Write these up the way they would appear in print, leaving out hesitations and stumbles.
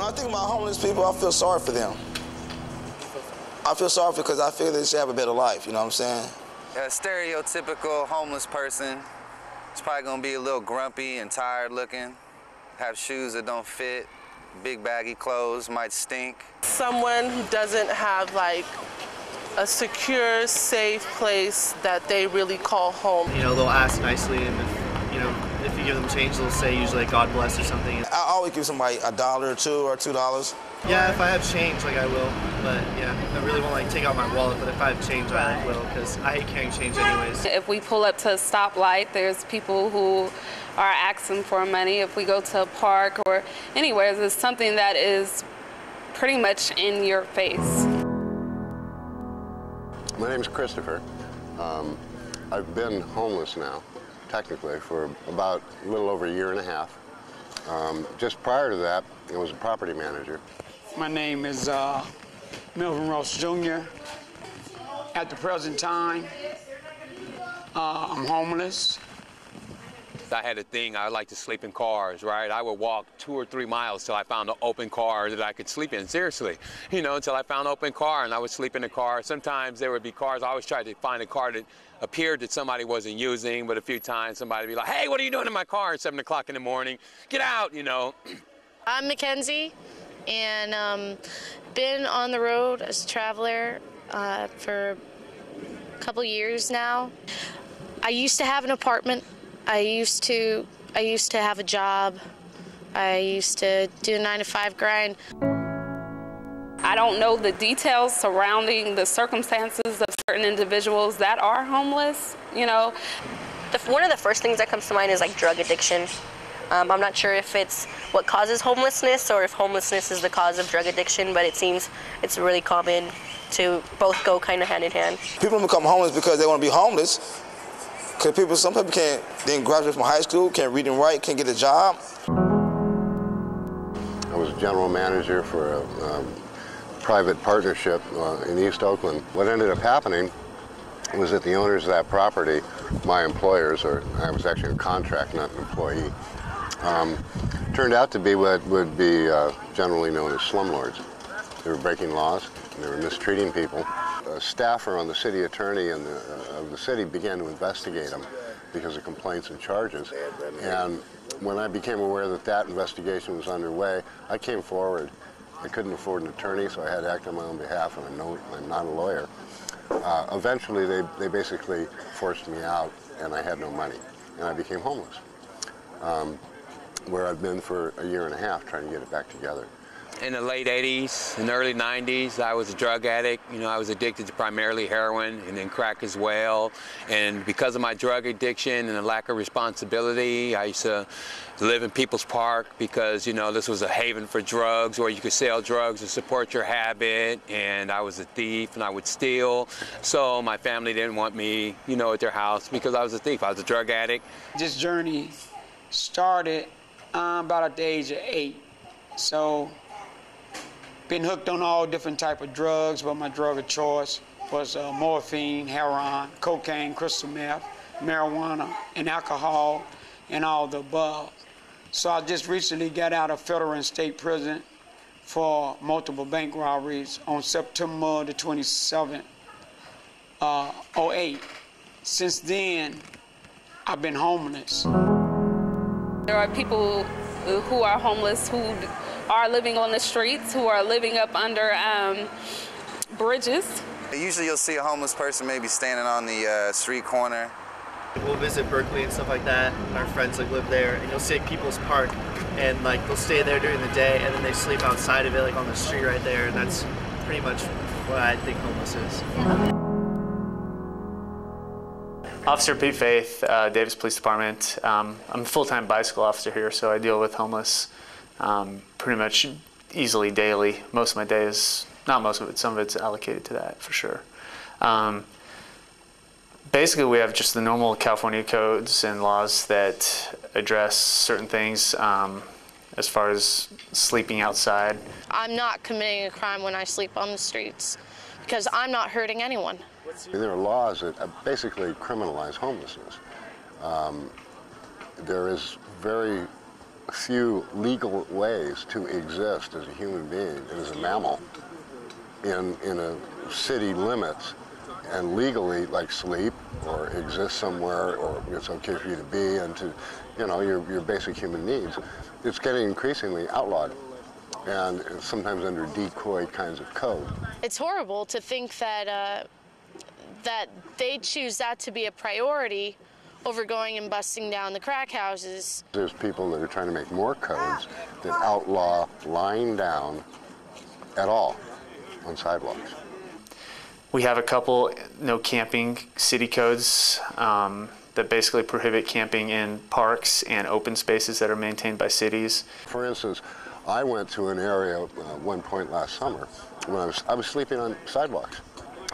I think about homeless people, I feel sorry for them. I feel sorry because I feel they should have a better life, you know what I'm saying? A stereotypical homeless person is probably gonna be a little grumpy and tired looking, have shoes that don't fit, big baggy clothes, might stink. Someone who doesn't have like a secure, safe place that they really call home. You know, they'll ask nicely, and if you give them change, they'll say usually God bless or something. I always give somebody $1 or $2 or $2. Yeah, if I have change, like I will. But yeah, I really won't like take out my wallet. But if I have change, I like will, because I hate carrying change anyways. If we pull up to a stoplight, there's people who are asking for money. If we go to a park or anywhere, there's something that is pretty much in your face. My name's Christopher. I've been homeless now, technically, for about a little over a year and a half. Just prior to that, I was a property manager. My name is Melvin Ross Jr. At the present time, I'm homeless. I had a thing, I like to sleep in cars, right? I would walk 2 or 3 miles till I found an open car that I could sleep in, seriously. You know, until I found an open car, and I would sleep in the car. Sometimes there would be cars, I always tried to find a car that appeared that somebody wasn't using, but a few times somebody would be like, hey, what are you doing in my car at 7 o'clock in the morning? Get out, you know. I'm Mackenzie, and been on the road as a traveler for a couple years now. I used to have an apartment. I used to have a job. I used to do a 9-to-5 grind. I don't know the details surrounding the circumstances of certain individuals that are homeless, you know. One of the first things that comes to mind is like drug addiction. I'm not sure if it's what causes homelessness or if homelessness is the cause of drug addiction, but it seems it's really common to both go kind of hand in hand. People become homeless because they want to be homeless. Because some people didn't graduate from high school, can't read and write, can't get a job. I was general manager for a private partnership in East Oakland. What ended up happening was that the owners of that property, my employers, or I was actually a contract, not an employee, turned out to be what would be generally known as slumlords. They were breaking laws, and they were mistreating people. A staffer on the city attorney and of the city began to investigate them because of complaints and charges. And when I became aware that that investigation was underway, I came forward. I couldn't afford an attorney, so I had to act on my own behalf, and I'm not a lawyer. Eventually, they basically forced me out, and I had no money, and I became homeless, where I've been for a year and a half trying to get it back together. In the late 80s and early 90s, I was a drug addict. You know, I was addicted to primarily heroin and then crack as well. And because of my drug addiction and the lack of responsibility, I used to live in People's Park because, you know, this was a haven for drugs where you could sell drugs to support your habit. And I was a thief and I would steal. So my family didn't want me, you know, at their house because I was a thief. I was a drug addict. This journey started about at the age of 8. So, been hooked on all different type of drugs, but my drug of choice was morphine, heroin, cocaine, crystal meth, marijuana, and alcohol, and all the above. So I just recently got out of federal and state prison for multiple bank robberies on September the 27th, 08. Since then, I've been homeless. There are people who are homeless who are living on the streets, who are living up under bridges. Usually you'll see a homeless person maybe standing on the street corner. We'll visit Berkeley and stuff like that. Our friends like live there, and you'll see like, People's Park, and like they'll stay there during the day, and then they sleep outside of it, like on the street right there. And that's pretty much what I think homeless is. Officer Pete Faith, Davis Police Department. I'm a full-time bicycle officer here, so I deal with homeless pretty much easily daily. Most of my day is, not most of it, some of it's allocated to that for sure. Basically, we have just the normal California codes and laws that address certain things as far as sleeping outside. I'm not committing a crime when I sleep on the streets because I'm not hurting anyone. There are laws that basically criminalize homelessness. There is very few legal ways to exist as a human being and as a mammal in a city limits, and legally, like sleep or exist somewhere, or it's okay for you to be, and to, you know, your basic human needs. It's getting increasingly outlawed, and sometimes under decoy kinds of code. It's horrible to think that that they choose that to be a priority over going and busting down the crack houses. There's people that are trying to make more codes that outlaw lying down at all on sidewalks. We have a couple no camping city codes that basically prohibit camping in parks and open spaces that are maintained by cities. For instance, I went to an area at one point last summer when I was sleeping on sidewalks.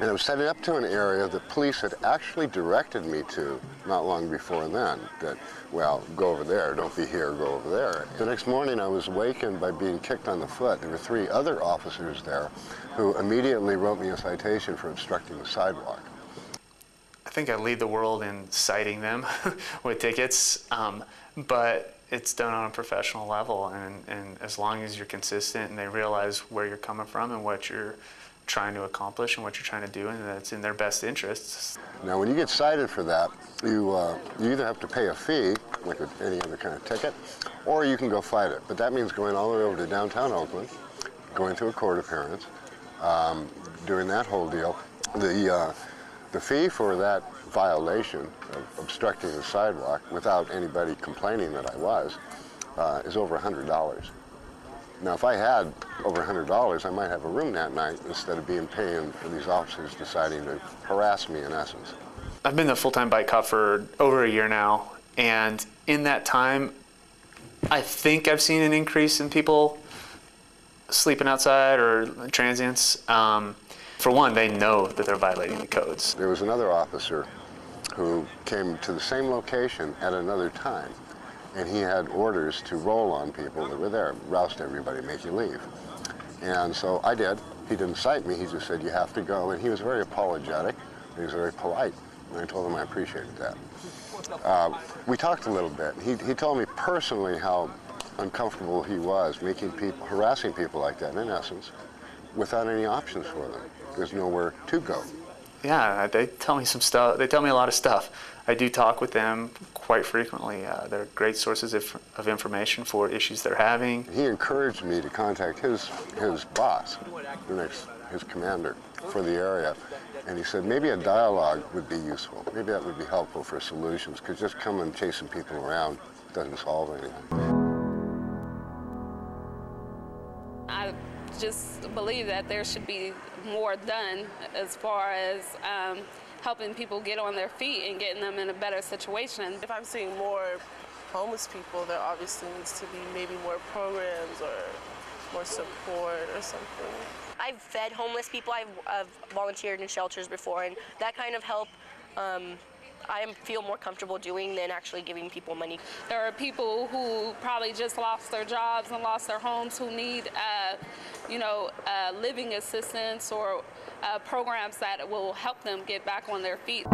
And I was heading up to an area that police had actually directed me to not long before then, that, well, go over there, don't be here, go over there. The next morning I was awakened by being kicked on the foot. There were 3 other officers there who immediately wrote me a citation for obstructing the sidewalk. I think I lead the world in citing them with tickets, but it's done on a professional level, and as long as you're consistent and they realize where you're coming from and what you're trying to accomplish and what you're trying to do, and that's in their best interests. Now, when you get cited for that, you either have to pay a fee, like any other kind of ticket, or you can go fight it. But that means going all the way over to downtown Oakland, going to a court appearance, doing that whole deal. The fee for that violation of obstructing the sidewalk without anybody complaining that I was is over $100. Now, if I had over $100, I might have a room that night instead of being paying for these officers deciding to harass me, in essence. I've been a full-time bike cop for over a year now, and in that time, I think I've seen an increase in people sleeping outside or transients. For one, they know that they're violating the codes. There was another officer who came to the same location at another time, and he had orders to roll on people that were there, roust everybody, make you leave. And so I did. He didn't cite me, he just said, you have to go. And he was very apologetic, and he was very polite. And I told him I appreciated that. We talked a little bit. He told me personally how uncomfortable he was harassing people like that, in essence, without any options for them. There's nowhere to go. Yeah, they tell me some stuff. They tell me a lot of stuff. I do talk with them quite frequently. They're great sources of information for issues they're having. He encouraged me to contact his boss, his commander for the area, and he said maybe a dialogue would be useful. Maybe that would be helpful for solutions, because just coming chasing people around doesn't solve anything. I just believe that there should be more done as far as helping people get on their feet and getting them in a better situation. If I'm seeing more homeless people, there obviously needs to be maybe more programs or more support or something. I've fed homeless people. I've volunteered in shelters before, and that kind of help I feel more comfortable doing than actually giving people money. There are people who probably just lost their jobs and lost their homes who need, living assistance or programs that will help them get back on their feet.